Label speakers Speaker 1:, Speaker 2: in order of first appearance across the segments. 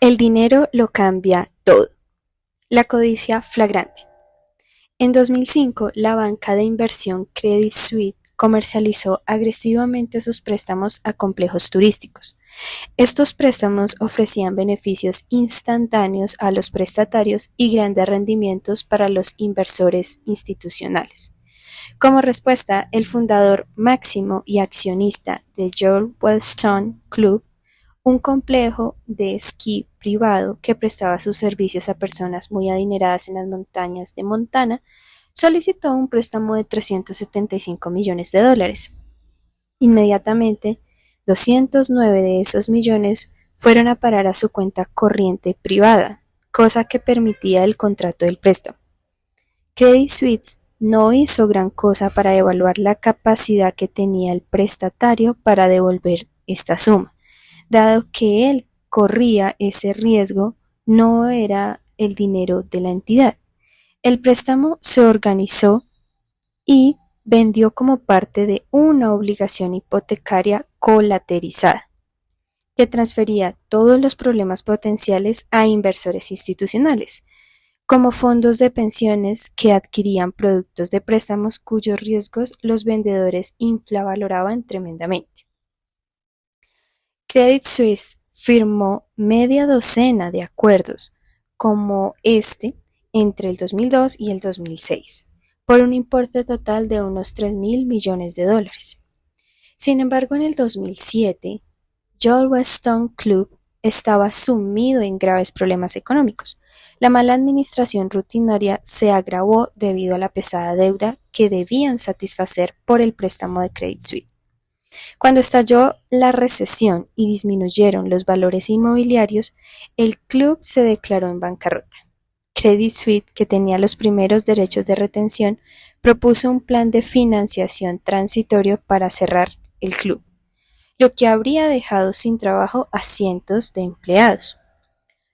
Speaker 1: El dinero lo cambia todo. La codicia flagrante. En 2005, la banca de inversión Credit Suisse comercializó agresivamente sus préstamos a complejos turísticos. Estos préstamos ofrecían beneficios instantáneos a los prestatarios y grandes rendimientos para los inversores institucionales. Como respuesta, el fundador máximo y accionista de George Wellstone Club, un complejo de esquí privado que prestaba sus servicios a personas muy adineradas en las montañas de Montana, solicitó un préstamo de $375 millones. Inmediatamente, 209 de esos millones fueron a parar a su cuenta corriente privada, cosa que permitía el contrato del préstamo. Credit Suisse no hizo gran cosa para evaluar la capacidad que tenía el prestatario para devolver esta suma, dado que él corría ese riesgo, no era el dinero de la entidad. El préstamo se organizó y vendió como parte de una obligación hipotecaria colateralizada, que transfería todos los problemas potenciales a inversores institucionales, como fondos de pensiones que adquirían productos de préstamos cuyos riesgos los vendedores infravaloraban tremendamente. Credit Suisse firmó media docena de acuerdos como este entre el 2002 y el 2006, por un importe total de unos $3.000 millones. Sin embargo, en el 2007, Joel Weston Club estaba sumido en graves problemas económicos. La mala administración rutinaria se agravó debido a la pesada deuda que debían satisfacer por el préstamo de Credit Suisse. Cuando estalló la recesión y disminuyeron los valores inmobiliarios, el club se declaró en bancarrota. Credit Suisse, que tenía los primeros derechos de retención, propuso un plan de financiación transitorio para cerrar el club, lo que habría dejado sin trabajo a cientos de empleados.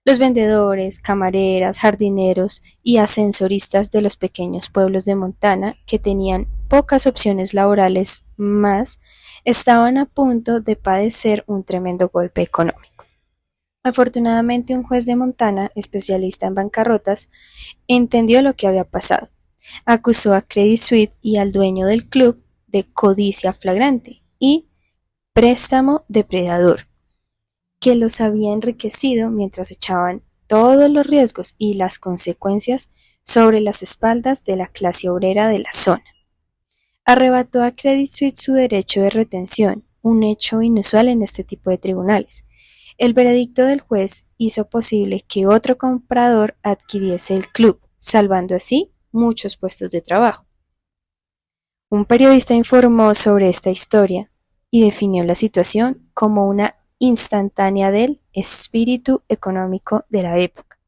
Speaker 1: Los vendedores, camareras, jardineros y ascensoristas de los pequeños pueblos de Montana, que tenían pocas opciones laborales más, estaban a punto de padecer un tremendo golpe económico. Afortunadamente, un juez de Montana, especialista en bancarrotas, entendió lo que había pasado. Acusó a Credit Suisse y al dueño del club de codicia flagrante y préstamo depredador, que los había enriquecido mientras echaban todos los riesgos y las consecuencias sobre las espaldas de la clase obrera de la zona. Arrebató a Credit Suisse su derecho de retención, un hecho inusual en este tipo de tribunales. El veredicto del juez hizo posible que otro comprador adquiriese el club, salvando así muchos puestos de trabajo. Un periodista informó sobre esta historia y definió la situación como una instantánea del espíritu económico de la época.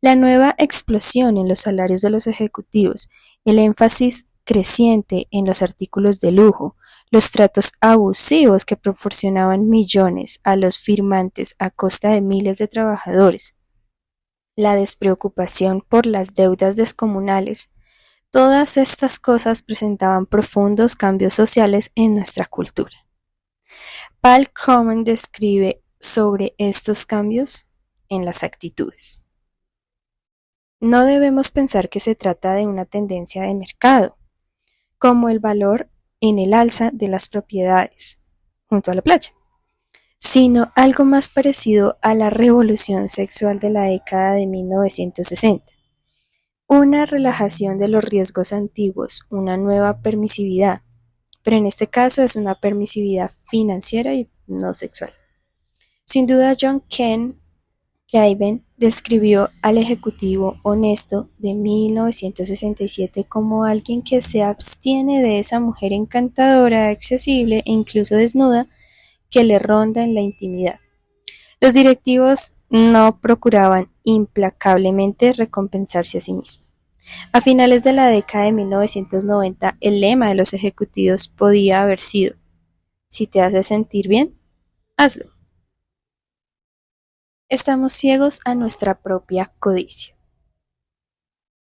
Speaker 1: La nueva explosión en los salarios de los ejecutivos, el énfasis creciente en los artículos de lujo, los tratos abusivos que proporcionaban millones a los firmantes a costa de miles de trabajadores, la despreocupación por las deudas descomunales, todas estas cosas presentaban profundos cambios sociales en nuestra cultura. Paul Krugman describe sobre estos cambios en las actitudes. No debemos pensar que se trata de una tendencia de mercado, como el valor en el alza de las propiedades junto a la playa, sino algo más parecido a la revolución sexual de la década de 1960. Una relajación de los riesgos antiguos, una nueva permisividad, pero en este caso es una permisividad financiera y no sexual. Sin duda, John Craven describió al ejecutivo honesto de 1967 como alguien que se abstiene de esa mujer encantadora, accesible e incluso desnuda que le ronda en la intimidad. Los directivos no procuraban implacablemente recompensarse a sí mismos. A finales de la década de 1990, el lema de los ejecutivos podía haber sido: si te hace sentir bien, hazlo. Estamos ciegos a nuestra propia codicia.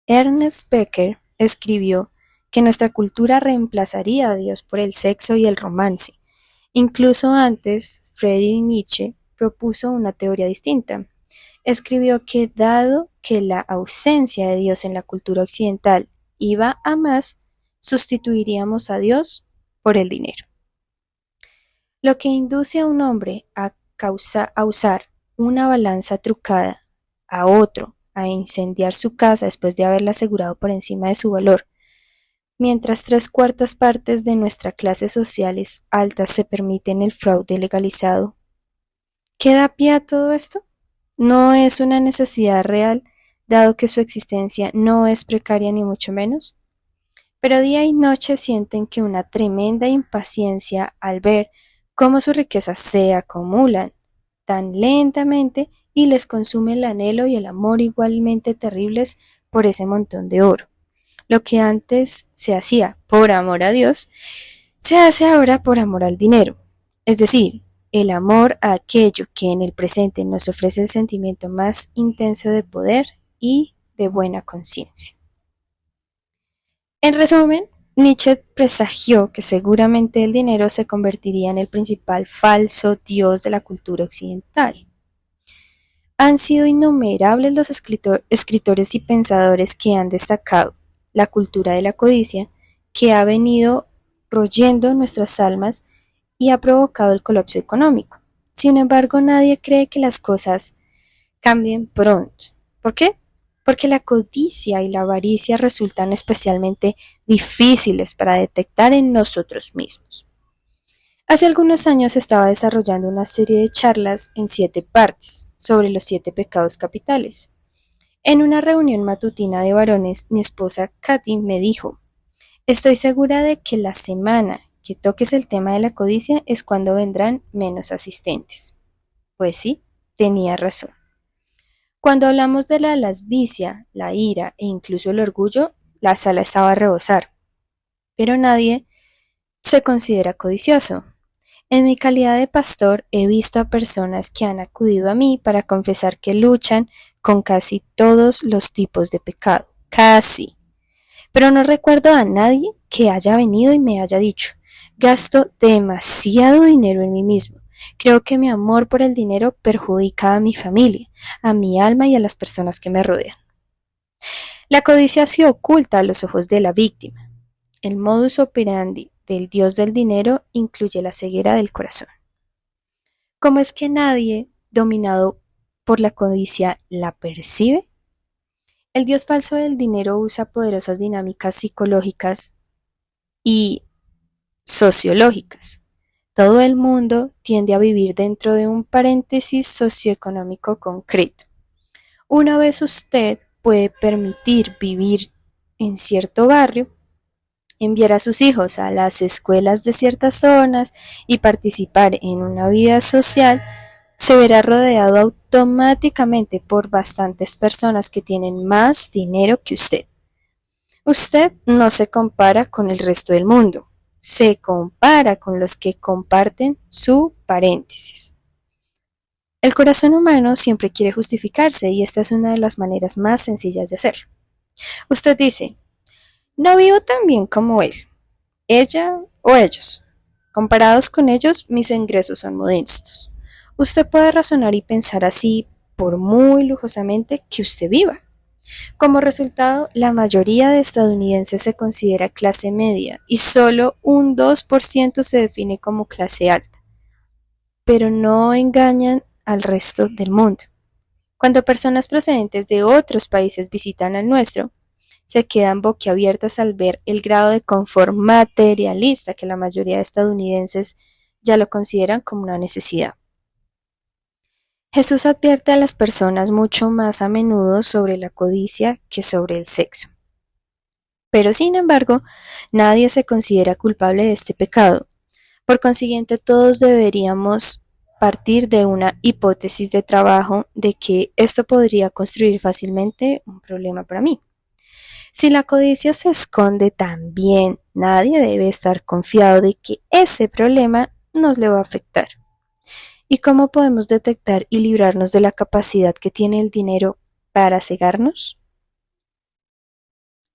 Speaker 1: Ernest Becker escribió que nuestra cultura reemplazaría a Dios por el sexo y el romance. Incluso antes, Friedrich Nietzsche propuso una teoría distinta, escribió que dado que la ausencia de Dios en la cultura occidental iba a más, sustituiríamos a Dios por el dinero. Lo que induce a un hombre a usar una balanza trucada, a otro a incendiar su casa después de haberla asegurado por encima de su valor, mientras 3/4 de nuestras clases sociales altas se permiten el fraude legalizado. ¿Qué da pie a todo esto? No es una necesidad real, dado que su existencia no es precaria ni mucho menos. Pero día y noche sienten que una tremenda impaciencia al ver cómo sus riquezas se acumulan tan lentamente y les consume el anhelo y el amor igualmente terribles por ese montón de oro. Lo que antes se hacía por amor a Dios, se hace ahora por amor al dinero. Es decir, el amor a aquello que en el presente nos ofrece el sentimiento más intenso de poder y de buena conciencia. En resumen, Nietzsche presagió que seguramente el dinero se convertiría en el principal falso dios de la cultura occidental. Han sido innumerables los escritores y pensadores que han destacado la cultura de la codicia, que ha venido royendo nuestras almas y ha provocado el colapso económico. Sin embargo, nadie cree que las cosas cambien pronto. ¿Por qué? Porque la codicia y la avaricia resultan especialmente difíciles para detectar en nosotros mismos. Hace algunos años estaba desarrollando una serie de charlas en 7 partes sobre los 7 pecados capitales. En una reunión matutina de varones, mi esposa Katy me dijo: estoy segura de que la semana que toques el tema de la codicia es cuando vendrán menos asistentes. Pues sí, tenía razón. Cuando hablamos de la lascivia, la ira e incluso el orgullo, la sala estaba a rebosar. Pero nadie se considera codicioso. En mi calidad de pastor he visto a personas que han acudido a mí para confesar que luchan con casi todos los tipos de pecado. Casi. Pero no recuerdo a nadie que haya venido y me haya dicho: gasto demasiado dinero en mí mismo. Creo que mi amor por el dinero perjudica a mi familia, a mi alma y a las personas que me rodean. La codicia se oculta a los ojos de la víctima. El modus operandi del dios del dinero incluye la ceguera del corazón. ¿Cómo es que nadie, dominado por la codicia, la percibe? El dios falso del dinero usa poderosas dinámicas psicológicas y sociológicas. Todo el mundo tiende a vivir dentro de un paréntesis socioeconómico concreto. Una vez usted puede permitir vivir en cierto barrio, enviar a sus hijos a las escuelas de ciertas zonas y participar en una vida social, se verá rodeado automáticamente por bastantes personas que tienen más dinero que usted. Usted no se compara con el resto del mundo, se compara con los que comparten su paréntesis. El corazón humano siempre quiere justificarse y esta es una de las maneras más sencillas de hacerlo. Usted dice: no vivo tan bien como él, ella o ellos. Comparados con ellos, mis ingresos son modestos. Usted puede razonar y pensar así por muy lujosamente que usted viva. Como resultado, la mayoría de estadounidenses se considera clase media y solo un 2% se define como clase alta. Pero no engañan al resto del mundo. Cuando personas procedentes de otros países visitan al nuestro, se quedan boquiabiertas al ver el grado de confort materialista que la mayoría de estadounidenses ya lo consideran como una necesidad. Jesús advierte a las personas mucho más a menudo sobre la codicia que sobre el sexo. Pero sin embargo, nadie se considera culpable de este pecado. Por consiguiente, todos deberíamos partir de una hipótesis de trabajo de que esto podría construir fácilmente un problema para mí. Si la codicia se esconde tan bien, nadie debe estar confiado de que ese problema nos le va a afectar. ¿Y cómo podemos detectar y librarnos de la capacidad que tiene el dinero para cegarnos?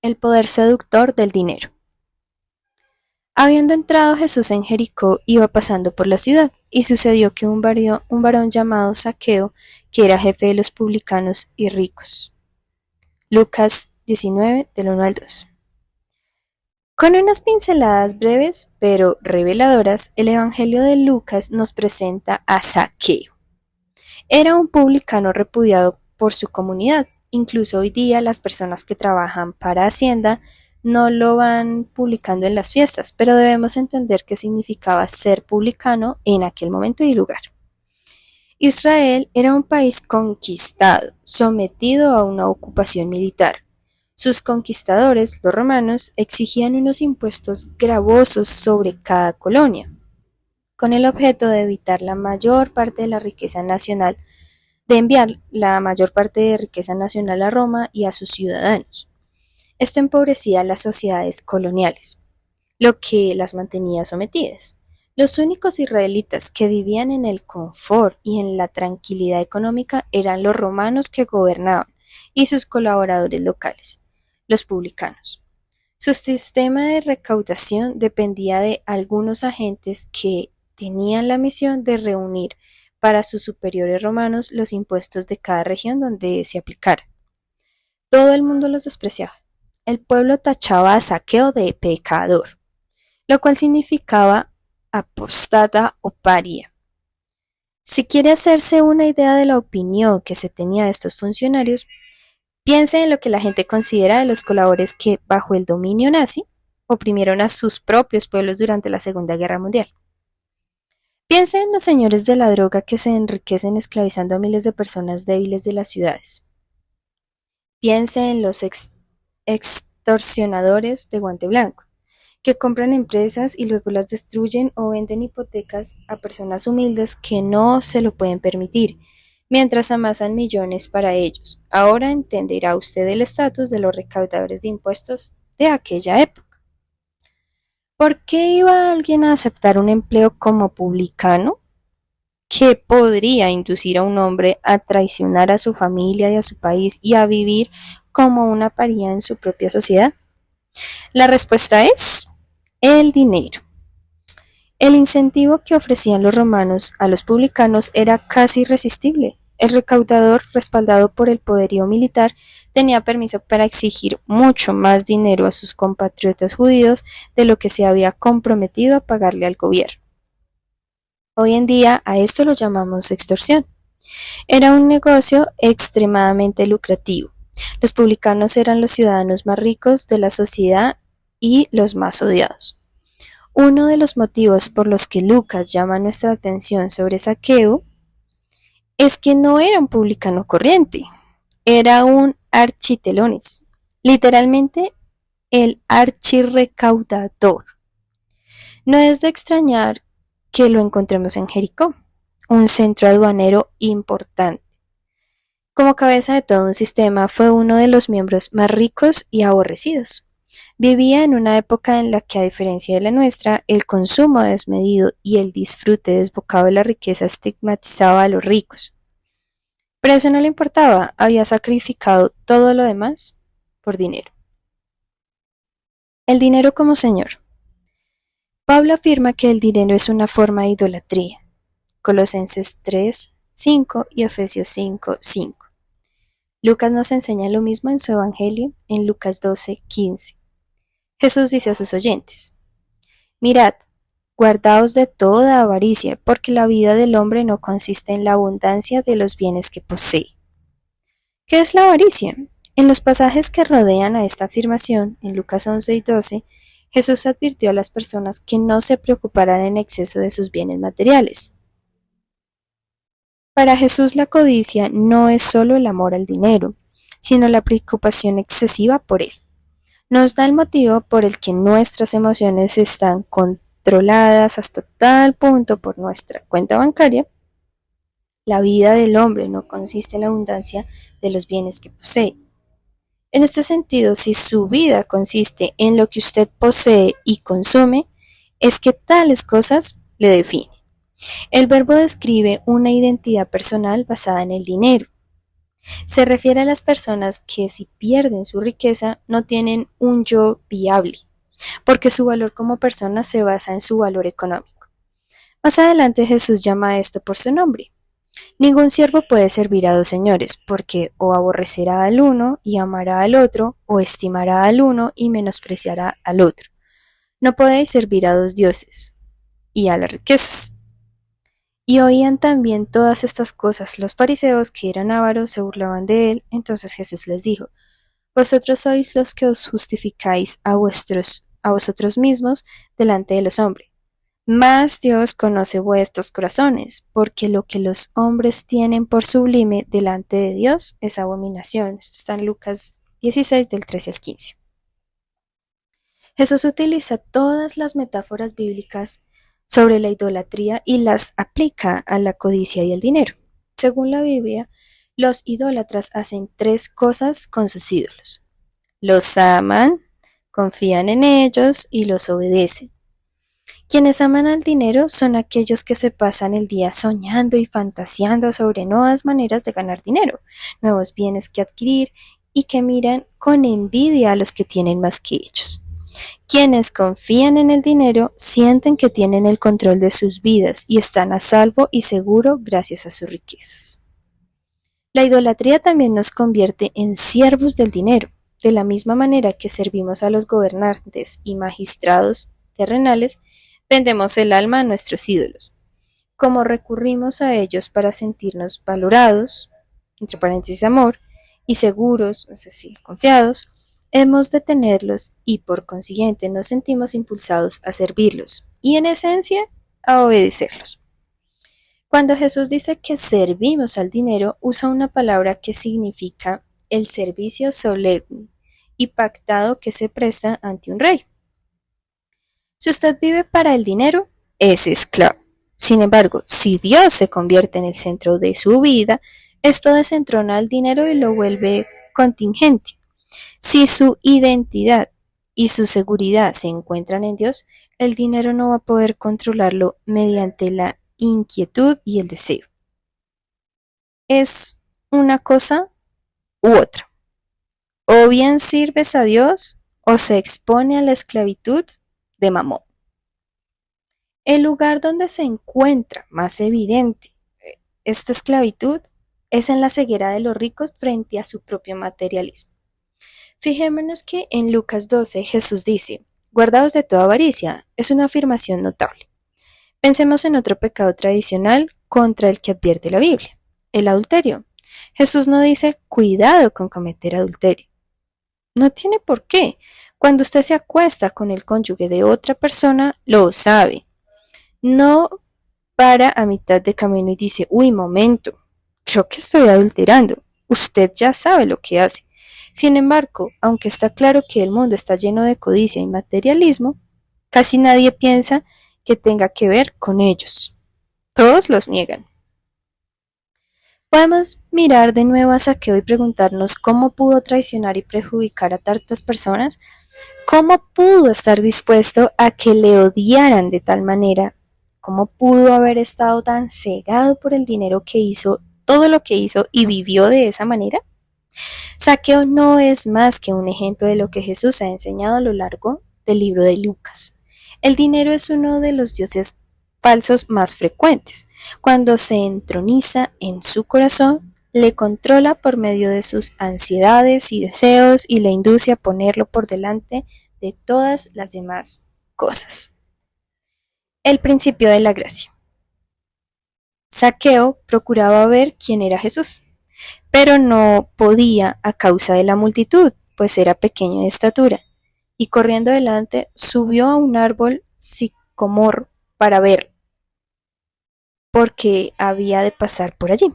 Speaker 1: El poder seductor del dinero. Habiendo entrado Jesús en Jericó, iba pasando por la ciudad, y sucedió que un varón llamado Zaqueo, que era jefe de los publicanos y ricos. Lucas 19, del 1 al 2. Con unas pinceladas breves pero reveladoras, el Evangelio de Lucas nos presenta a Zaqueo. Era un publicano repudiado por su comunidad. Incluso hoy día las personas que trabajan para Hacienda no lo van publicando en las fiestas, pero debemos entender qué significaba ser publicano en aquel momento y lugar. Israel era un país conquistado, sometido a una ocupación militar. Sus conquistadores, los romanos, exigían unos impuestos gravosos sobre cada colonia, con el objeto de evitar la mayor parte de la riqueza nacional, de enviar la mayor parte de riqueza nacional a Roma y a sus ciudadanos. Esto empobrecía las sociedades coloniales, lo que las mantenía sometidas. Los únicos israelitas que vivían en el confort y en la tranquilidad económica eran los romanos que gobernaban y sus colaboradores locales, los publicanos. Su sistema de recaudación dependía de algunos agentes que tenían la misión de reunir para sus superiores romanos los impuestos de cada región donde se aplicara. Todo el mundo los despreciaba. El pueblo tachaba a Zaqueo de pecador, lo cual significaba apóstata o paria. Si quiere hacerse una idea de la opinión que se tenía de estos funcionarios, piense en lo que la gente considera de los colaboradores que, bajo el dominio nazi, oprimieron a sus propios pueblos durante la Segunda Guerra Mundial. Piense en los señores de la droga que se enriquecen esclavizando a miles de personas débiles de las ciudades. Piense en los extorsionadores de guante blanco, que compran empresas y luego las destruyen o venden hipotecas a personas humildes que no se lo pueden permitir, mientras amasan millones para ellos. Ahora entenderá usted el estatus de los recaudadores de impuestos de aquella época. ¿Por qué iba alguien a aceptar un empleo como publicano? ¿Qué podría inducir a un hombre a traicionar a su familia y a su país y a vivir como una paria en su propia sociedad? La respuesta es el dinero. El incentivo que ofrecían los romanos a los publicanos era casi irresistible. El recaudador, respaldado por el poderío militar, tenía permiso para exigir mucho más dinero a sus compatriotas judíos de lo que se había comprometido a pagarle al gobierno. Hoy en día a esto lo llamamos extorsión. Era un negocio extremadamente lucrativo. Los publicanos eran los ciudadanos más ricos de la sociedad y los más odiados. Uno de los motivos por los que Lucas llama nuestra atención sobre Zaqueo es que no era un publicano corriente, era un architelones, literalmente el archirrecaudador. No es de extrañar que lo encontremos en Jericó, un centro aduanero importante. Como cabeza de todo un sistema, fue uno de los miembros más ricos y aborrecidos. Vivía en una época en la que, a diferencia de la nuestra, el consumo desmedido y el disfrute desbocado de la riqueza estigmatizaba a los ricos. Pero eso no le importaba, había sacrificado todo lo demás por dinero. El dinero como señor. Pablo afirma que el dinero es una forma de idolatría. Colosenses 3, 5 y Efesios 5, 5. Lucas nos enseña lo mismo en su Evangelio, en Lucas 12, 15. Jesús dice a sus oyentes: mirad, guardaos de toda avaricia, porque la vida del hombre no consiste en la abundancia de los bienes que posee. ¿Qué es la avaricia? En los pasajes que rodean a esta afirmación, en Lucas 11 y 12, Jesús advirtió a las personas que no se preocuparan en exceso de sus bienes materiales. Para Jesús la codicia no es solo el amor al dinero, sino la preocupación excesiva por él. Nos da el motivo por el que nuestras emociones están controladas hasta tal punto por nuestra cuenta bancaria. La vida del hombre no consiste en la abundancia de los bienes que posee. En este sentido, si su vida consiste en lo que usted posee y consume, es que tales cosas le definen. El verbo describe una identidad personal basada en el dinero. Se refiere a las personas que, si pierden su riqueza, no tienen un yo viable. porque su valor como persona se basa en su valor económico. Más adelante Jesús llama a esto por su nombre. Ningún siervo puede servir a dos señores, porque o aborrecerá al uno y amará al otro, o estimará al uno y menospreciará al otro. No podéis servir a dos dioses y a las riquezas. Y oían también todas estas cosas los fariseos, que eran ávaros, se burlaban de él. Entonces Jesús les dijo: Vosotros sois los que os justificáis a vosotros mismos delante de los hombres. Mas Dios conoce vuestros corazones, porque lo que los hombres tienen por sublime delante de Dios es abominación. Esto está en Lucas 16, del 13 al 15. Jesús utiliza todas las metáforas bíblicas sobre la idolatría y las aplica a la codicia y el dinero. Según la Biblia, los idólatras hacen tres cosas con sus ídolos: los aman, confían en ellos y los obedecen. Quienes aman al dinero son aquellos que se pasan el día soñando y fantaseando sobre nuevas maneras de ganar dinero, nuevos bienes que adquirir, y que miran con envidia a los que tienen más que ellos. Quienes confían en el dinero sienten que tienen el control de sus vidas y están a salvo y seguro gracias a sus riquezas. La idolatría también nos convierte en siervos del dinero, de la misma manera que servimos a los gobernantes y magistrados terrenales. Vendemos el alma a nuestros ídolos. Como recurrimos a ellos para sentirnos valorados, entre paréntesis amor, y seguros, es decir, confiados, hemos de tenerlos y por consiguiente nos sentimos impulsados a servirlos y en esencia a obedecerlos. Cuando Jesús dice que servimos al dinero, usa una palabra que significa el servicio solemne y pactado que se presta ante un rey. Si usted vive para el dinero, es esclavo. Sin embargo, si Dios se convierte en el centro de su vida, esto desentrona al dinero y lo vuelve contingente. Si su identidad y su seguridad se encuentran en Dios, el dinero no va a poder controlarlo mediante la inquietud y el deseo. Es una cosa u otra. O bien sirves a Dios o se expone a la esclavitud de Mamón. El lugar donde se encuentra más evidente esta esclavitud es en la ceguera de los ricos frente a su propio materialismo. Fijémonos que en Lucas 12 Jesús dice: guardaos de toda avaricia. Es una afirmación notable. Pensemos en otro pecado tradicional contra el que advierte la Biblia: el adulterio. Jesús no dice cuidado con cometer adulterio. No tiene por qué. Cuando usted se acuesta con el cónyuge de otra persona, lo sabe. No para a mitad de camino y dice: uy, momento, creo que estoy adulterando. Usted ya sabe lo que hace. Sin embargo, aunque está claro que el mundo está lleno de codicia y materialismo, casi nadie piensa que tenga que ver con ellos. Todos los niegan. Podemos mirar de nuevo a Zaqueo y preguntarnos cómo pudo traicionar y perjudicar a tantas personas, cómo pudo estar dispuesto a que le odiaran de tal manera, cómo pudo haber estado tan cegado por el dinero que hizo todo lo que hizo y vivió de esa manera. Zaqueo no es más que un ejemplo de lo que Jesús ha enseñado a lo largo del libro de Lucas. El dinero es uno de los dioses falsos más frecuentes. Cuando se entroniza en su corazón, le controla por medio de sus ansiedades y deseos y le induce a ponerlo por delante de todas las demás cosas. El principio de la gracia. Zaqueo procuraba ver quién era Jesús, pero no podía a causa de la multitud, pues era pequeño de estatura, y corriendo adelante subió a un árbol sicomoro para verlo, porque había de pasar por allí.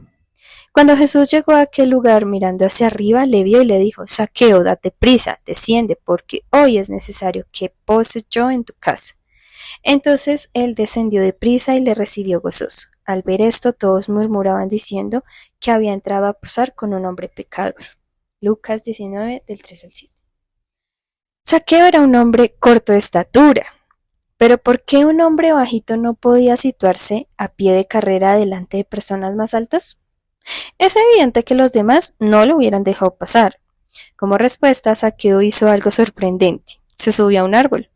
Speaker 1: Cuando Jesús llegó a aquel lugar, mirando hacia arriba, le vio y le dijo: Zaqueo, date prisa, desciende, porque hoy es necesario que pose yo en tu casa. Entonces él descendió de prisa y le recibió gozoso. Al ver esto, todos murmuraban diciendo que había entrado a posar con un hombre pecador. Lucas 19, del 3 al 7. Zaqueo era un hombre corto de estatura, pero ¿por qué un hombre bajito no podía situarse a pie de carrera delante de personas más altas? Es evidente que los demás no lo hubieran dejado pasar. Como respuesta, Zaqueo hizo algo sorprendente. Se subió a un árbol.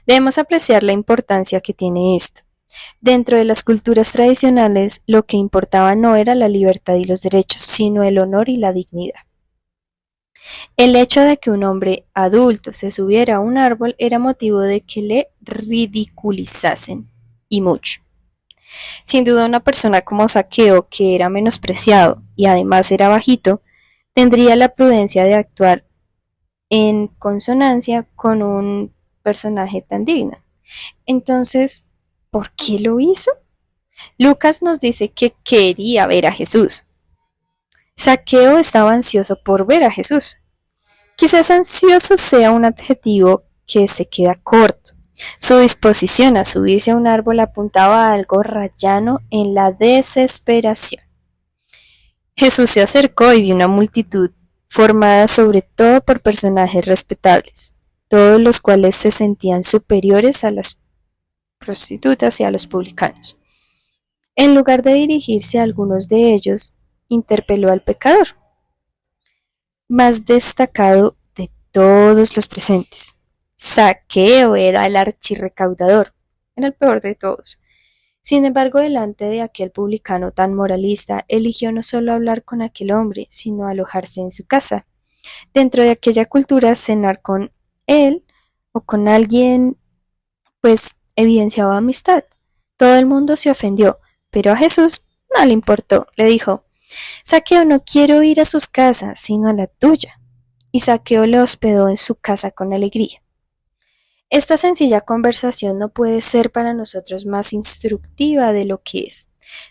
Speaker 1: Debemos apreciar la importancia que tiene esto. Dentro de las culturas tradicionales, lo que importaba no era la libertad y los derechos, sino el honor y la dignidad. El hecho de que un hombre adulto se subiera a un árbol era motivo de que le ridiculizasen, y mucho. Sin duda una persona como Zaqueo, que era menospreciado y además era bajito, tendría la prudencia de actuar en consonancia con un personaje tan digno. Entonces, ¿por qué lo hizo? Lucas nos dice que quería ver a Jesús. Zaqueo estaba ansioso por ver a Jesús. Quizás ansioso sea un adjetivo que se queda corto. Su disposición a subirse a un árbol apuntaba a algo rayano en la desesperación. Jesús se acercó y vio una multitud formada sobre todo por personajes respetables, todos los cuales se sentían superiores a las prostitutas y a los publicanos. En lugar de dirigirse a algunos de ellos, interpeló al pecador, más destacado de todos los presentes. Zaqueo era el archirrecaudador, era el peor de todos. Sin embargo, delante de aquel publicano tan moralista, eligió no solo hablar con aquel hombre, sino alojarse en su casa. Dentro de aquella cultura, cenar con él o con alguien, pues evidenciaba amistad. Todo el mundo se ofendió, pero a Jesús no le importó. Le dijo: Zaqueo, no quiero ir a sus casas, sino a la tuya. Y Zaqueo le hospedó en su casa con alegría. Esta sencilla conversación no puede ser para nosotros más instructiva de lo que es.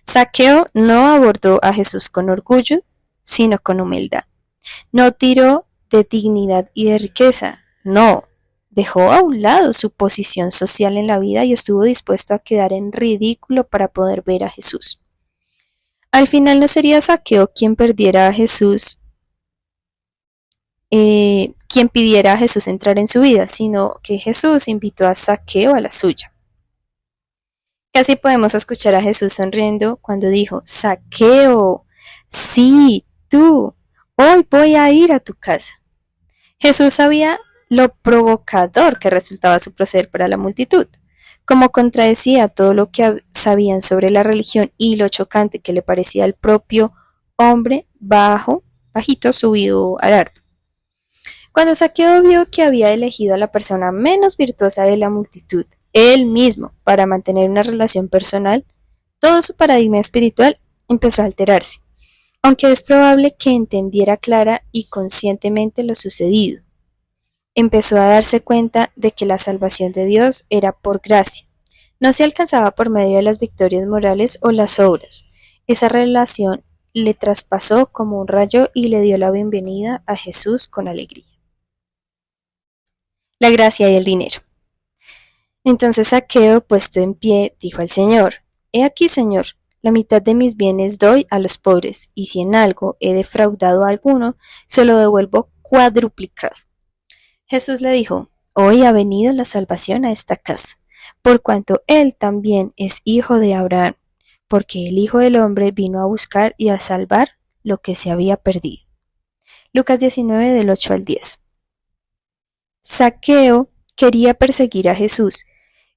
Speaker 1: Zaqueo no abordó a Jesús con orgullo, sino con humildad. No tiró de dignidad y de riqueza, no. Dejó a un lado su posición social en la vida y estuvo dispuesto a quedar en ridículo para poder ver a Jesús. Al final no sería Zaqueo quien perdiera a Jesús, quien pidiera a Jesús entrar en su vida, sino que Jesús invitó a Zaqueo a la suya. Casi podemos escuchar a Jesús sonriendo cuando dijo: Zaqueo, sí, tú, hoy voy a ir a tu casa. Jesús sabía lo provocador que resultaba su proceder para la multitud, como contradecía todo lo que sabían sobre la religión y lo chocante que le parecía al propio hombre bajito subido al árbol. Cuando Zaqueo vio que había elegido a la persona menos virtuosa de la multitud, él mismo, para mantener una relación personal, todo su paradigma espiritual empezó a alterarse, aunque es probable que entendiera clara y conscientemente lo sucedido. Empezó a darse cuenta de que la salvación de Dios era por gracia, no se alcanzaba por medio de las victorias morales o las obras. Esa relación le traspasó como un rayo y le dio la bienvenida a Jesús con alegría. La gracia y el dinero. Entonces Zaqueo, puesto en pie, dijo al Señor: He aquí, Señor, la mitad de mis bienes doy a los pobres, y si en algo he defraudado a alguno, se lo devuelvo cuadruplicado. Jesús le dijo: Hoy ha venido la salvación a esta casa, por cuanto él también es hijo de Abraham, porque el Hijo del Hombre vino a buscar y a salvar lo que se había perdido. Lucas 19, del 8 al 10. Zaqueo quería perseguir a Jesús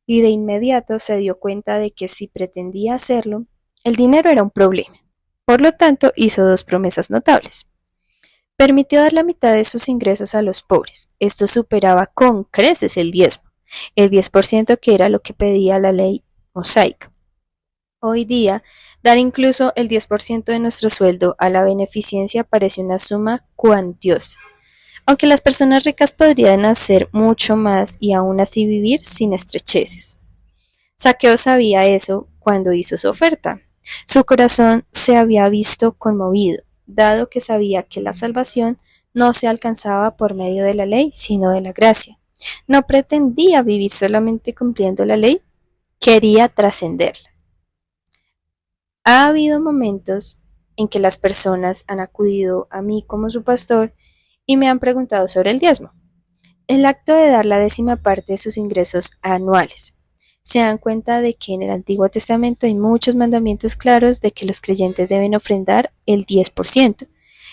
Speaker 1: y de inmediato se dio cuenta de que si pretendía hacerlo, el dinero era un problema. Por lo tanto, hizo dos promesas notables. Permitió dar la mitad de sus ingresos a los pobres. Esto superaba con creces el 10% que era lo que pedía la ley mosaica. Hoy día, dar incluso el 10% de nuestro sueldo a la beneficencia parece una suma cuantiosa. Aunque las personas ricas podrían hacer mucho más y aún así vivir sin estrecheces. Zaqueo sabía eso cuando hizo su oferta. Su corazón se había visto conmovido, dado que sabía que la salvación no se alcanzaba por medio de la ley, sino de la gracia. No pretendía vivir solamente cumpliendo la ley, quería trascenderla. Ha habido momentos en que las personas han acudido a mí como su pastor y me han preguntado sobre el diezmo, el acto de dar la 10ª parte de sus ingresos anuales. Se dan cuenta de que en el Antiguo Testamento hay muchos mandamientos claros de que los creyentes deben ofrendar el 10%,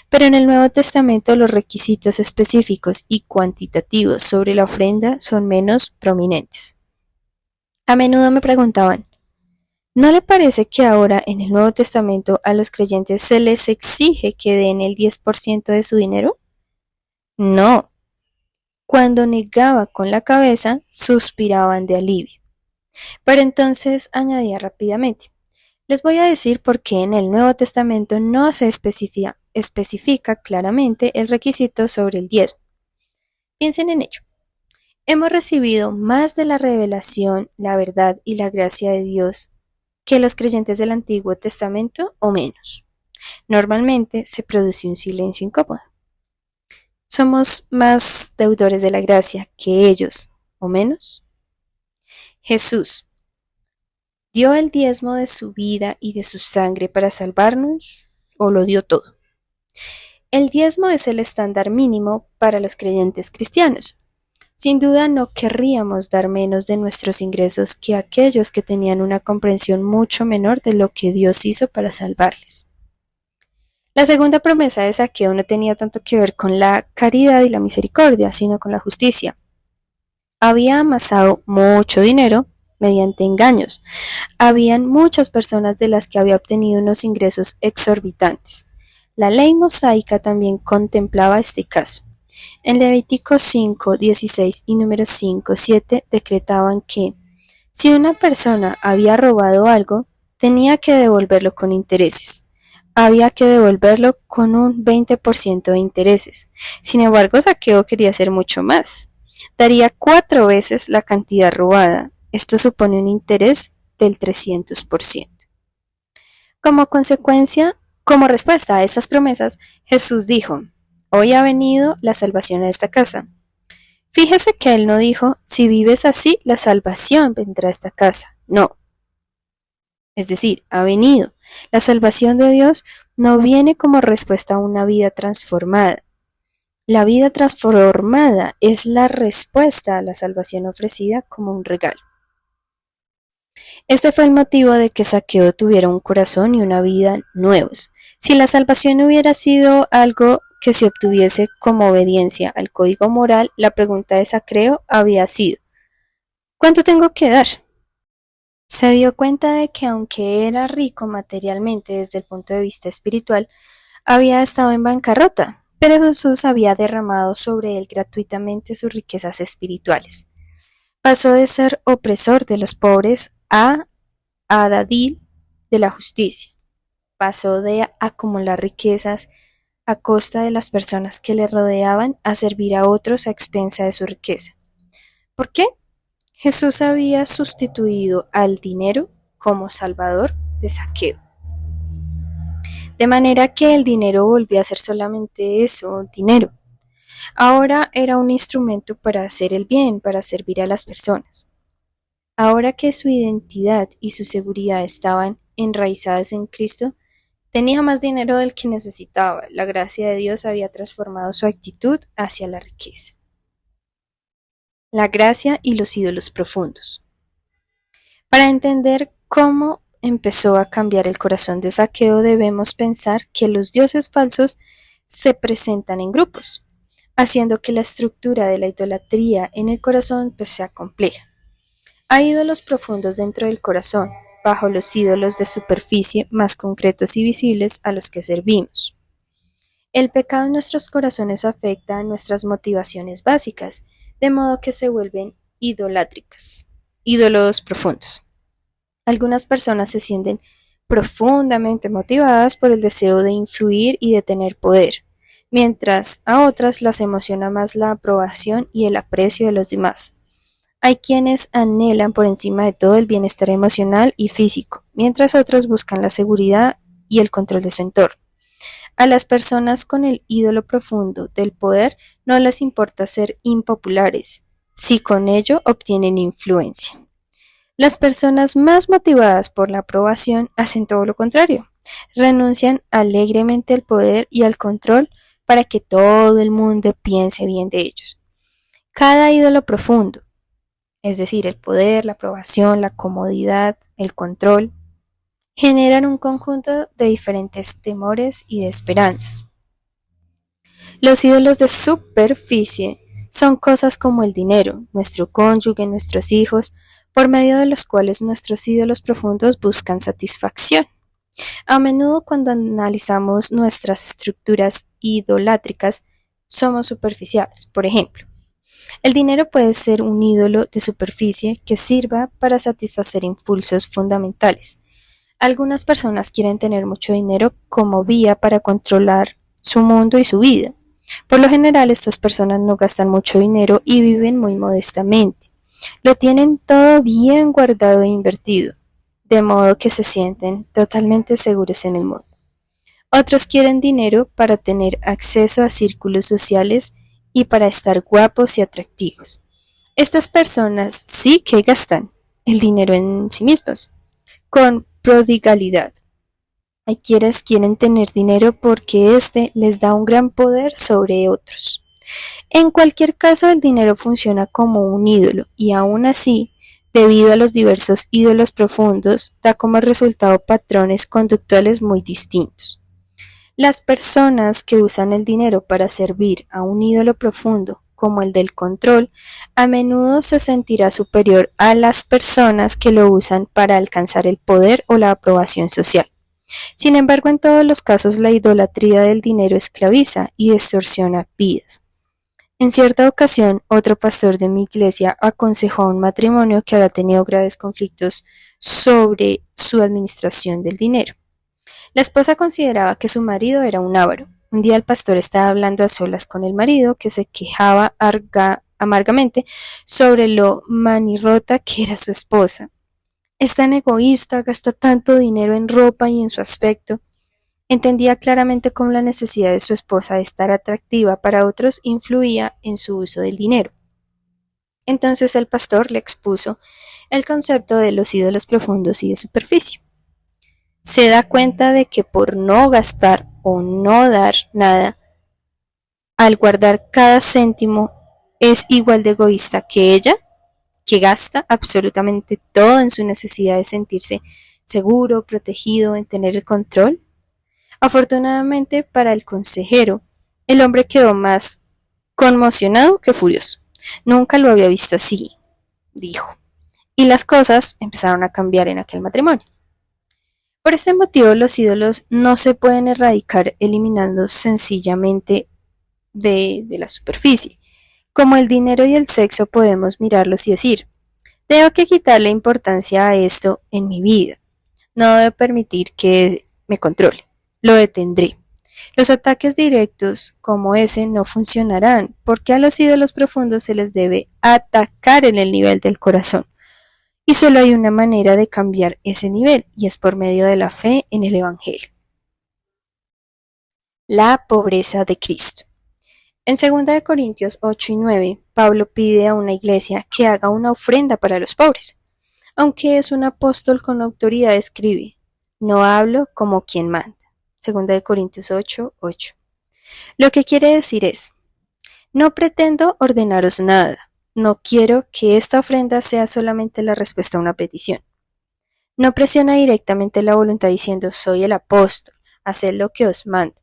Speaker 1: pero en el Nuevo Testamento los requisitos específicos y cuantitativos sobre la ofrenda son menos prominentes. A menudo me preguntaban, ¿no le parece que ahora en el Nuevo Testamento a los creyentes se les exige que den el 10% de su dinero? No. Cuando negaba con la cabeza, suspiraban de alivio. Pero entonces añadía rápidamente, les voy a decir por qué en el Nuevo Testamento no se especifica claramente el requisito sobre el diezmo. Piensen en ello. Hemos recibido más de la revelación, la verdad y la gracia de Dios que los creyentes del Antiguo Testamento o menos. Normalmente se produce un silencio incómodo. ¿Somos más deudores de la gracia que ellos o menos? Jesús, ¿dio el diezmo de su vida y de su sangre para salvarnos o lo dio todo? El diezmo es el estándar mínimo para los creyentes cristianos. Sin duda no querríamos dar menos de nuestros ingresos que aquellos que tenían una comprensión mucho menor de lo que Dios hizo para salvarles. La segunda promesa de Zaqueo no tenía tanto que ver con la caridad y la misericordia, sino con la justicia. Había amasado mucho dinero mediante engaños. Habían muchas personas de las que había obtenido unos ingresos exorbitantes. La ley mosaica también contemplaba este caso. En Levítico 5, 16 y números 5, 7 decretaban que si una persona había robado algo, tenía que devolverlo con intereses. Había que devolverlo con un 20% de intereses. Sin embargo, Zaqueo quería hacer mucho más. Daría 4 veces la cantidad robada. Esto supone un interés del 300%. Como respuesta a estas promesas, Jesús dijo, hoy ha venido la salvación a esta casa. Fíjese que él no dijo, si vives así, la salvación vendrá a esta casa. No. Es decir, ha venido. La salvación de Dios no viene como respuesta a una vida transformada. La vida transformada es la respuesta a la salvación ofrecida como un regalo. Este fue el motivo de que Zaqueo tuviera un corazón y una vida nuevos. Si la salvación hubiera sido algo que se obtuviese como obediencia al código moral, la pregunta de Zaqueo había sido, ¿cuánto tengo que dar? Se dio cuenta de que aunque era rico materialmente desde el punto de vista espiritual, había estado en bancarrota, pero Jesús había derramado sobre él gratuitamente sus riquezas espirituales. Pasó de ser opresor de los pobres a adalid de la justicia. Pasó de acumular riquezas a costa de las personas que le rodeaban a servir a otros a expensa de su riqueza. ¿Por qué? Jesús había sustituido al dinero como salvador de Zaqueo. De manera que el dinero volvió a ser solamente eso, dinero. Ahora era un instrumento para hacer el bien, para servir a las personas. Ahora que su identidad y su seguridad estaban enraizadas en Cristo, tenía más dinero del que necesitaba. La gracia de Dios había transformado su actitud hacia la riqueza. La gracia y los ídolos profundos. Para entender cómo empezó a cambiar el corazón de Zaqueo, debemos pensar que los dioses falsos se presentan en grupos, haciendo que la estructura de la idolatría en el corazón sea compleja. Hay ídolos profundos dentro del corazón, bajo los ídolos de superficie más concretos y visibles a los que servimos. El pecado en nuestros corazones afecta a nuestras motivaciones básicas, de modo que se vuelven idolátricas, ídolos profundos. Algunas personas se sienten profundamente motivadas por el deseo de influir y de tener poder, mientras a otras las emociona más la aprobación y el aprecio de los demás. Hay quienes anhelan por encima de todo el bienestar emocional y físico, mientras otros buscan la seguridad y el control de su entorno. A las personas con el ídolo profundo del poder no les importa ser impopulares, si con ello obtienen influencia. Las personas más motivadas por la aprobación hacen todo lo contrario. Renuncian alegremente al poder y al control para que todo el mundo piense bien de ellos. Cada ídolo profundo, es decir, el poder, la aprobación, la comodidad, el control, generan un conjunto de diferentes temores y de esperanzas. Los ídolos de superficie son cosas como el dinero, nuestro cónyuge, nuestros hijos, por medio de los cuales nuestros ídolos profundos buscan satisfacción. A menudo cuando analizamos nuestras estructuras idolátricas, somos superficiales. Por ejemplo, el dinero puede ser un ídolo de superficie que sirva para satisfacer impulsos fundamentales. Algunas personas quieren tener mucho dinero como vía para controlar su mundo y su vida. Por lo general, estas personas no gastan mucho dinero y viven muy modestamente. Lo tienen todo bien guardado e invertido, de modo que se sienten totalmente seguros en el mundo. Otros quieren dinero para tener acceso a círculos sociales y para estar guapos y atractivos. Estas personas sí que gastan el dinero en sí mismos, con prodigalidad. Hay quienes quieren tener dinero porque éste les da un gran poder sobre otros. En cualquier caso, el dinero funciona como un ídolo y aún así, debido a los diversos ídolos profundos, da como resultado patrones conductuales muy distintos. Las personas que usan el dinero para servir a un ídolo profundo, como el del control, a menudo se sentirá superior a las personas que lo usan para alcanzar el poder o la aprobación social. Sin embargo, en todos los casos la idolatría del dinero esclaviza y distorsiona vidas. En cierta ocasión, otro pastor de mi iglesia aconsejó a un matrimonio que había tenido graves conflictos sobre su administración del dinero. La esposa consideraba que su marido era un avaro. Un día el pastor estaba hablando a solas con el marido, que se quejaba amargamente sobre lo manirrota que era su esposa. Es tan egoísta, gasta tanto dinero en ropa y en su aspecto. Entendía claramente cómo la necesidad de su esposa de estar atractiva para otros influía en su uso del dinero. Entonces el pastor le expuso el concepto de los ídolos profundos y de superficie. Se da cuenta de que por no gastar o no dar nada, al guardar cada céntimo, es igual de egoísta que ella, que gasta absolutamente todo en su necesidad de sentirse seguro, protegido, en tener el control. Afortunadamente para el consejero, el hombre quedó más conmocionado que furioso. Nunca lo había visto así, dijo. Y las cosas empezaron a cambiar en aquel matrimonio. Por este motivo, los ídolos no se pueden erradicar eliminando sencillamente de la superficie. Como el dinero y el sexo podemos mirarlos y decir, tengo que quitarle importancia a esto en mi vida. No debo permitir que me controle. Lo detendré. Los ataques directos como ese no funcionarán porque a los ídolos profundos se les debe atacar en el nivel del corazón. Y solo hay una manera de cambiar ese nivel y es por medio de la fe en el Evangelio. La pobreza de Cristo. En 2 Corintios 8 y 9, Pablo pide a una iglesia que haga una ofrenda para los pobres. Aunque es un apóstol con autoridad, escribe, no hablo como quien manda. 2 Corintios 8, 8. Lo que quiere decir es, no pretendo ordenaros nada, no quiero que esta ofrenda sea solamente la respuesta a una petición. No presiona directamente la voluntad diciendo, soy el apóstol, haced lo que os mando.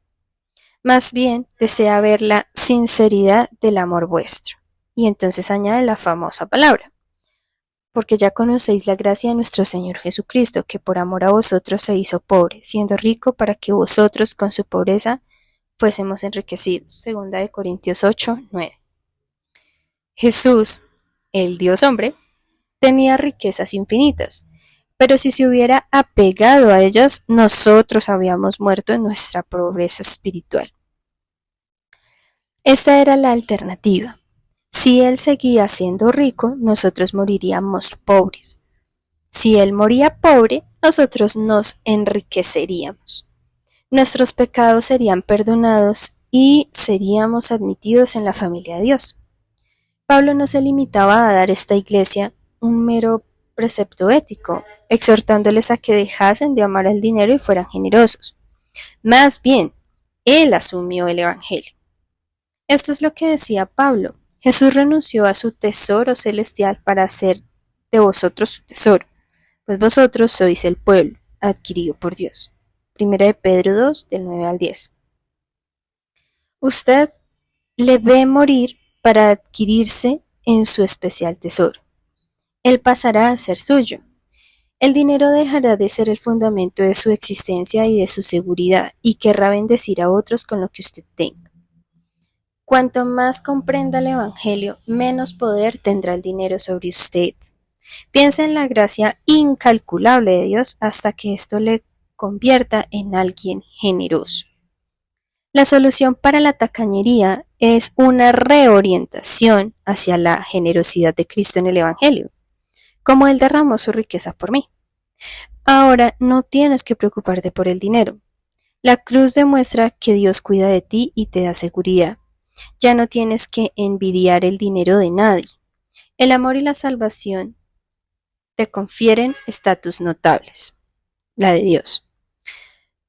Speaker 1: Más bien, desea ver la sinceridad del amor vuestro. Y entonces añade la famosa palabra. Porque ya conocéis la gracia de nuestro Señor Jesucristo, que por amor a vosotros se hizo pobre, siendo rico para que vosotros con su pobreza fuésemos enriquecidos. 2 Corintios 8, 9. Jesús, el Dios hombre, tenía riquezas infinitas, pero si se hubiera apegado a ellas, nosotros habíamos muerto en nuestra pobreza espiritual. Esta era la alternativa. Si él seguía siendo rico, nosotros moriríamos pobres. Si él moría pobre, nosotros nos enriqueceríamos. Nuestros pecados serían perdonados y seríamos admitidos en la familia de Dios. Pablo no se limitaba a dar a esta iglesia un mero precepto ético, exhortándoles a que dejasen de amar el dinero y fueran generosos. Más bien, él asumió el Evangelio. Esto es lo que decía Pablo. Jesús renunció a su tesoro celestial para hacer de vosotros su tesoro, pues vosotros sois el pueblo adquirido por Dios. 1 de Pedro 2, del 9 al 10. Usted le ve morir para adquirirse en su especial tesoro. Él pasará a ser suyo. El dinero dejará de ser el fundamento de su existencia y de su seguridad, y querrá bendecir a otros con lo que usted tenga. Cuanto más comprenda el Evangelio, menos poder tendrá el dinero sobre usted. Piensa en la gracia incalculable de Dios hasta que esto le convierta en alguien generoso. La solución para la tacañería es una reorientación hacia la generosidad de Cristo en el Evangelio, como Él derramó su riqueza por mí. Ahora no tienes que preocuparte por el dinero. La cruz demuestra que Dios cuida de ti y te da seguridad. Ya no tienes que envidiar el dinero de nadie. El amor y la salvación te confieren estatus notables, la de Dios.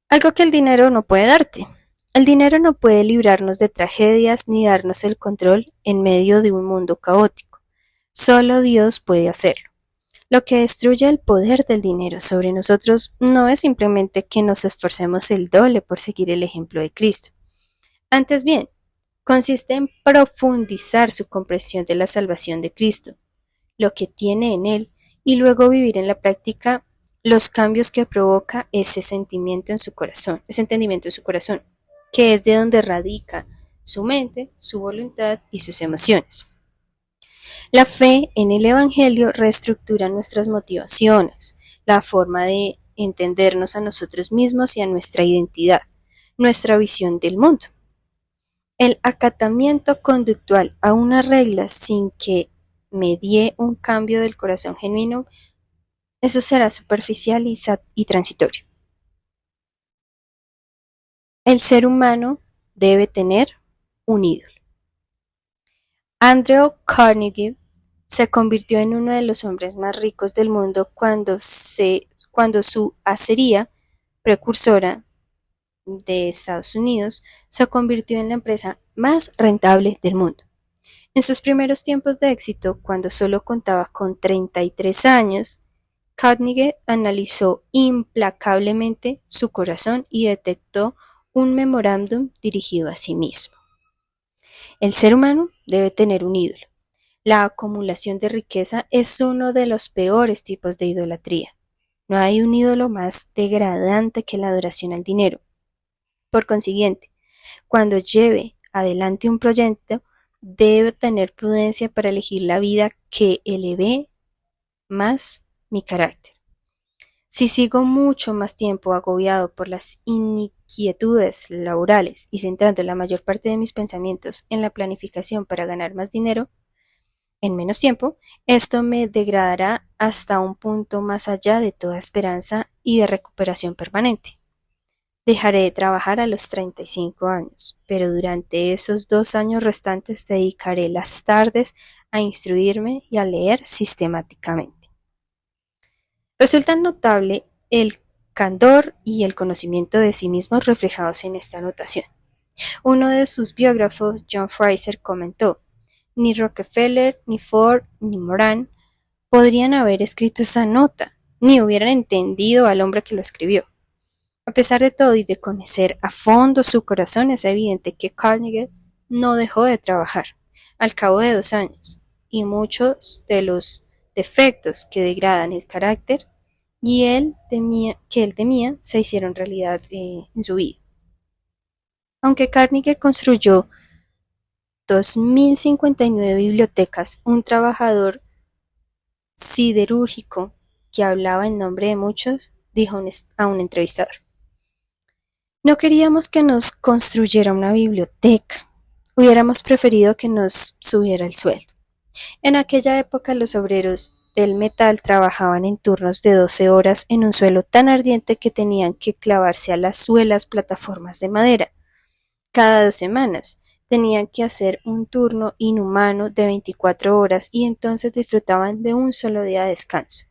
Speaker 1: Algo que el dinero no puede darte. El dinero no puede librarnos de tragedias ni darnos el control en medio de un mundo caótico. Solo Dios puede hacerlo. Lo que destruye el poder del dinero sobre nosotros no es simplemente que nos esforcemos el doble por seguir el ejemplo de Cristo. Antes bien, consiste en profundizar su comprensión de la salvación de Cristo, lo que tiene en él, y luego vivir en la práctica los cambios que provoca ese sentimiento en su corazón, ese entendimiento en su corazón, que es de donde radica su mente, su voluntad y sus emociones. La fe en el Evangelio reestructura nuestras motivaciones, la forma de entendernos a nosotros mismos y a nuestra identidad, nuestra visión del mundo. El acatamiento conductual a unas reglas sin que medie un cambio del corazón genuino, eso será superficial y transitorio. El ser humano debe tener un ídolo. Andrew Carnegie se convirtió en uno de los hombres más ricos del mundo cuando su acería, precursora de Estados Unidos, se convirtió en la empresa más rentable del mundo. En sus primeros tiempos de éxito, cuando solo contaba con 33 años, Carnegie analizó implacablemente su corazón y detectó un memorándum dirigido a sí mismo. El ser humano debe tener un ídolo. La acumulación de riqueza es uno de los peores tipos de idolatría. No hay un ídolo más degradante que la adoración al dinero. Por consiguiente, cuando lleve adelante un proyecto, debe tener prudencia para elegir la vida que eleve más mi carácter. Si sigo mucho más tiempo agobiado por las inquietudes laborales y centrando la mayor parte de mis pensamientos en la planificación para ganar más dinero, en menos tiempo, esto me degradará hasta un punto más allá de toda esperanza y de recuperación permanente. Dejaré de trabajar a los 35 años, pero durante esos 2 años restantes dedicaré las tardes a instruirme y a leer sistemáticamente. Resulta notable el candor y el conocimiento de sí mismo reflejados en esta anotación. Uno de sus biógrafos, John Fraser, comentó: ni Rockefeller, ni Ford, ni Moran podrían haber escrito esa nota, ni hubieran entendido al hombre que lo escribió. A pesar de todo y de conocer a fondo su corazón, es evidente que Carnegie no dejó de trabajar al cabo de 2 años, y muchos de los defectos que degradan el carácter que él temía se hicieron realidad en su vida. Aunque Carnegie construyó 2059 bibliotecas, un trabajador siderúrgico que hablaba en nombre de muchos dijo a un entrevistador: no queríamos que nos construyera una biblioteca, hubiéramos preferido que nos subiera el sueldo. En aquella época los obreros del metal trabajaban en turnos de 12 horas en un suelo tan ardiente que tenían que clavarse a las suelas plataformas de madera. Cada 2 semanas tenían que hacer un turno inhumano de 24 horas y entonces disfrutaban de un solo día de descanso.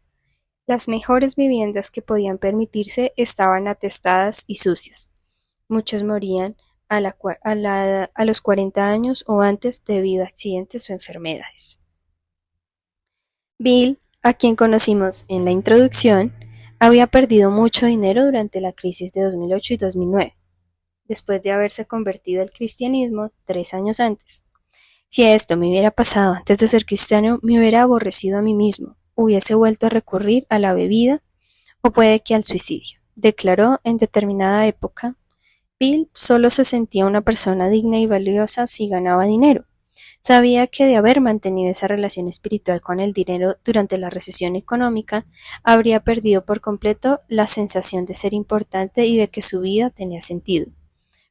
Speaker 1: Las mejores viviendas que podían permitirse estaban atestadas y sucias. Muchos morían a los 40 años o antes debido a accidentes o enfermedades. Bill, a quien conocimos en la introducción, había perdido mucho dinero durante la crisis de 2008 y 2009, después de haberse convertido al cristianismo 3 años antes. Si esto me hubiera pasado antes de ser cristiano, me hubiera aborrecido a mí mismo. hubiese vuelto a recurrir a la bebida o puede que al suicidio. Declaró en determinada época: Bill solo se sentía una persona digna y valiosa si ganaba dinero. Sabía que de haber mantenido esa relación espiritual con el dinero durante la recesión económica, habría perdido por completo la sensación de ser importante y de que su vida tenía sentido.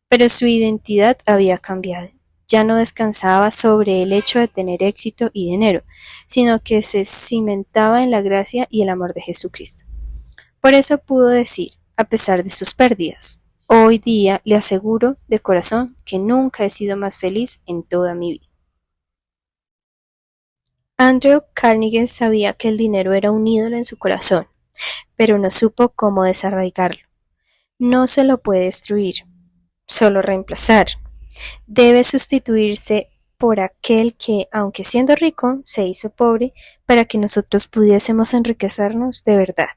Speaker 1: Pero su identidad había cambiado. Ya no descansaba sobre el hecho de tener éxito y dinero, sino que se cimentaba en la gracia y el amor de Jesucristo. Por eso pudo decir, a pesar de sus pérdidas: hoy día le aseguro de corazón que nunca he sido más feliz en toda mi vida. Andrew Carnegie sabía que el dinero era un ídolo en su corazón, pero no supo cómo desarraigarlo. No se lo puede destruir, solo reemplazar. Debe sustituirse por aquel que, aunque siendo rico, se hizo pobre para que nosotros pudiésemos enriquecernos de verdad.